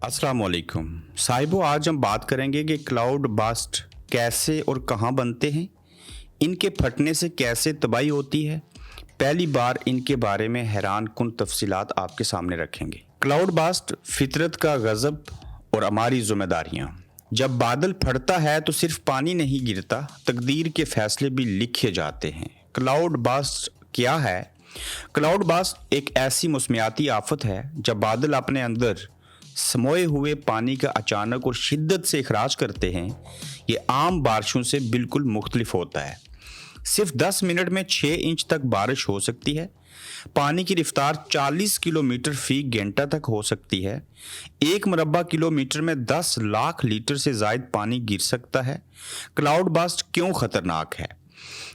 अस्सलाम वालेकुम साहिबो, आज हम बात करेंगे कि क्लाउड बस्ट कैसे और कहाँ बनते हैं, इनके फटने से कैसे तबाही होती है। पहली बार इनके बारे में हैरान कुन तफसीलात आपके सामने रखेंगे। क्लाउड बस्ट फितरत का गज़ब और हमारी जिम्मेदारियाँ। जब बादल फटता है तो सिर्फ पानी नहीं गिरता, तकदीर के फैसले भी लिखे जाते हैं। क्लाउड बस्ट क्या है? क्लाउड बस्ट एक ऐसी मौसमियाती आफत है जब बादल अपने अंदर समोए हुए पानी का अचानक और शिद्दत से इखराज करते हैं। ये आम बारिशों से बिल्कुल मुख्तलिफ होता है। सिर्फ 10 मिनट में 6 इंच तक बारिश हो सकती है। पानी की रफ्तार 40 किलोमीटर फी घंटा तक हो सकती है। 1 मुरब्बा किलोमीटर में 10 लाख लीटर से ज़ायद पानी गिर सकता है। क्लाउड बस्ट क्यों ख़तरनाक है?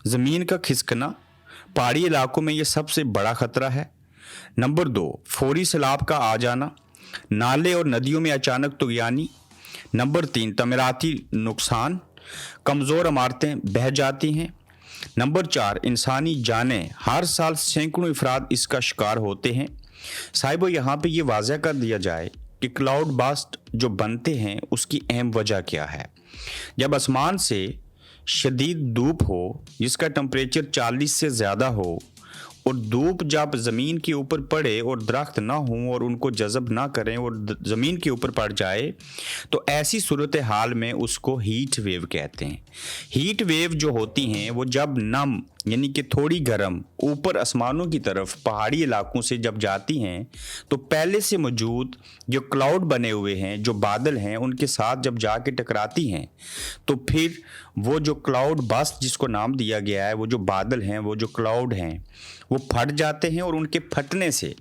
ज़मीन का खिसकना पहाड़ी इलाकों में ये सबसे बड़ा ख़तरा है। नंबर 2, फौरी सैलाब का आ जाना, नाले और नदियों में अचानक तुग़यानी। नंबर 3, तमीराती नुकसान, कमज़ोर इमारतें बह जाती हैं। नंबर 4, इंसानी जानें, हर साल सैकड़ों अफराद इसका शिकार होते हैं। साहिबो, यहाँ पे ये वाज़ह कर दिया जाए कि क्लाउड बस्ट जो बनते हैं उसकी अहम वजह क्या है। जब आसमान से शदीद धूप हो, जिसका टेम्परेचर 40 से ज़्यादा हो, और धूप जब ज़मीन के ऊपर पड़े और दरख्त ना हों और उनको जज़ब ना करें और ज़मीन के ऊपर पड़ जाए, तो ऐसी सूरत हाल में उसको हीट वेव कहते हैं। हीट वेव जो होती हैं वो जब नम यानी कि थोड़ी गर्म ऊपर आसमानों की तरफ पहाड़ी इलाकों से जब जाती हैं, तो पहले से मौजूद जो क्लाउड बने हुए हैं, जो बादल हैं, उनके साथ जब जाके टकराती हैं, तो फिर वो जो क्लाउड बस्ट जिसको नाम दिया गया है, वो जो बादल हैं, वो जो क्लाउड हैं, वो फट जाते हैं। और उनके फटने से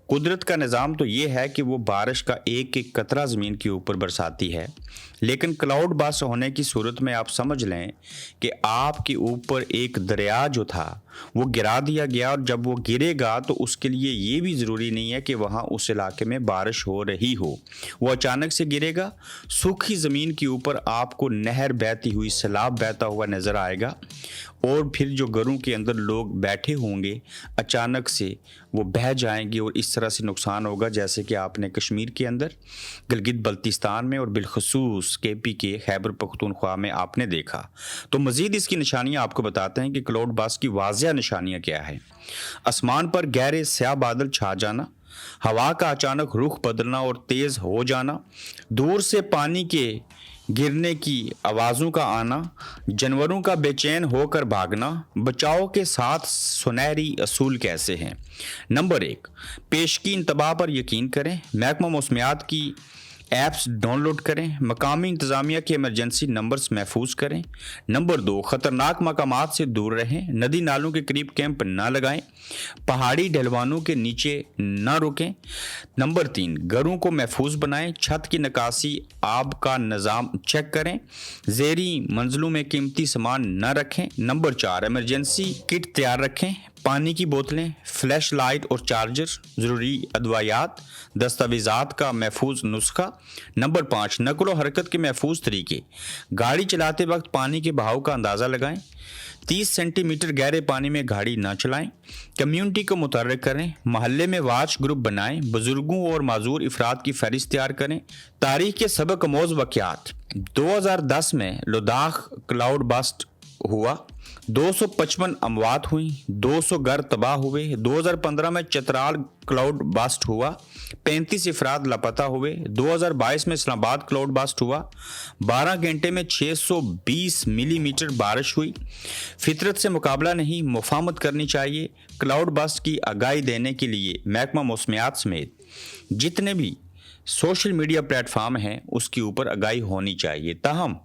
कुदरत का निज़ाम तो ये है कि वो बारिश का एक एक कतरा ज़मीन के ऊपर बरसाती है, लेकिन क्लाउड बस्ट होने की सूरत में आप समझ लें कि आपके ऊपर एक दरिया जो था वो गिरा दिया गया, और जब वो गिरेगा तो उसके लिए ये भी ज़रूरी नहीं है कि वहाँ उस इलाके में बारिश हो रही हो। वो अचानक से गिरेगा, सूखी ज़मीन के ऊपर आपको नहर बहती हुई, सैलाब बहता हुआ नज़र आएगा, और फिर जो घरों के अंदर लोग बैठे होंगे अचानक से वो बह जाएंगे, और इस तरह से नुकसान होगा जैसे कि आपने कश्मीर के अंदर, गिलगित बल्तिस्तान में और बिलखसूस केपी के खैबर पख्तूनख्वा में आपने देखा। तो मज़ीद इसकी निशानियाँ आपको बताते हैं कि क्लाउड बस्ट की वाज़िया निशानियाँ क्या है। आसमान पर गहरे स्याह बादल छा जाना, हवा का अचानक रुख बदलना और तेज़ हो जाना, दूर से पानी के गिरने की आवाज़ों का आना, जानवरों का बेचैन होकर भागना। बचाव के 7 सुनहरी असूल कैसे हैं? नंबर 1, पेशगी इंतबाह पर यकीन करें। महकमा मौसमियात की ऐप्स डाउनलोड करें। मकामी इंतज़ामिया के इमरजेंसी नंबर्स महफूज करें। नंबर 2, ख़तरनाक मकामात से दूर रहें। नदी नालों के करीब कैंप ना लगाएं। पहाड़ी ढलवानों के नीचे ना रुकें। नंबर 3, घरों को महफूज बनाएं। छत की निकासी, आब का निज़ाम चेक करें। ज़ेरी मंजिलों में कीमती सामान न रखें। नंबर 4, इमरजेंसी किट तैयार रखें। पानी की बोतलें, फ्लैश लाइट और चार्जर, ज़रूरी अदवायात, दस्तावेज़ात का महफूज नुस्खा। नंबर 5, नक़ल व हरकत के महफूज तरीके। गाड़ी चलाते वक्त पानी के बहाव का अंदाज़ा लगाएं। 30 सेंटीमीटर गहरे पानी में गाड़ी ना चलाएं। कम्युनिटी को मुतहर्रिक करें। महल्ले में वाच ग्रुप बनाएं। बुजुर्गों और माजूर अफराद की फहरिस्त तैयार करें। तारीख के सबक आमोज़ वाक़यात। 2010 में लद्दाख क्लाउड बस्ट हुआ, 255 अमवात हुई, 200 घर तबाह हुए। 2015 में चतराल क्लाउड बस्ट हुआ, 35 अफराद लापता हुए। 2022 में इस्लामाबाद क्लाउड बस्ट हुआ, 12 घंटे में 620 मिलीमीटर बारिश हुई। फितरत से मुकाबला नहीं, मुफाहमत करनी चाहिए। क्लाउड बस्ट की आगाही देने के लिए महकमा मौसमियात समेत जितने भी सोशल मीडिया प्लेटफार्म हैं उसके ऊपर आगाही होनी चाहिए। ताहम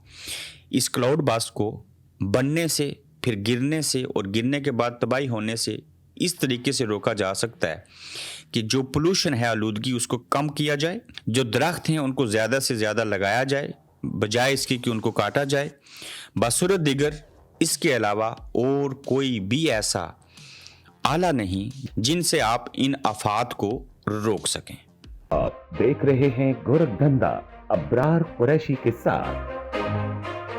इस क्लाउड बस्ट को बनने से, फिर गिरने से, और गिरने के बाद तबाही होने से इस तरीके से रोका जा सकता है कि जो पोल्यूशन है, आलूदगी, उसको कम किया जाए। जो दरख्त हैं उनको ज़्यादा से ज़्यादा लगाया जाए, बजाय इसके कि उनको काटा जाए। बसूरत दिगर इसके अलावा और कोई भी ऐसा आला नहीं जिनसे आप इन आफात को रोक सकें। आप देख रहे हैं गोरखधंधा अब्रार कुरैशी के साथ।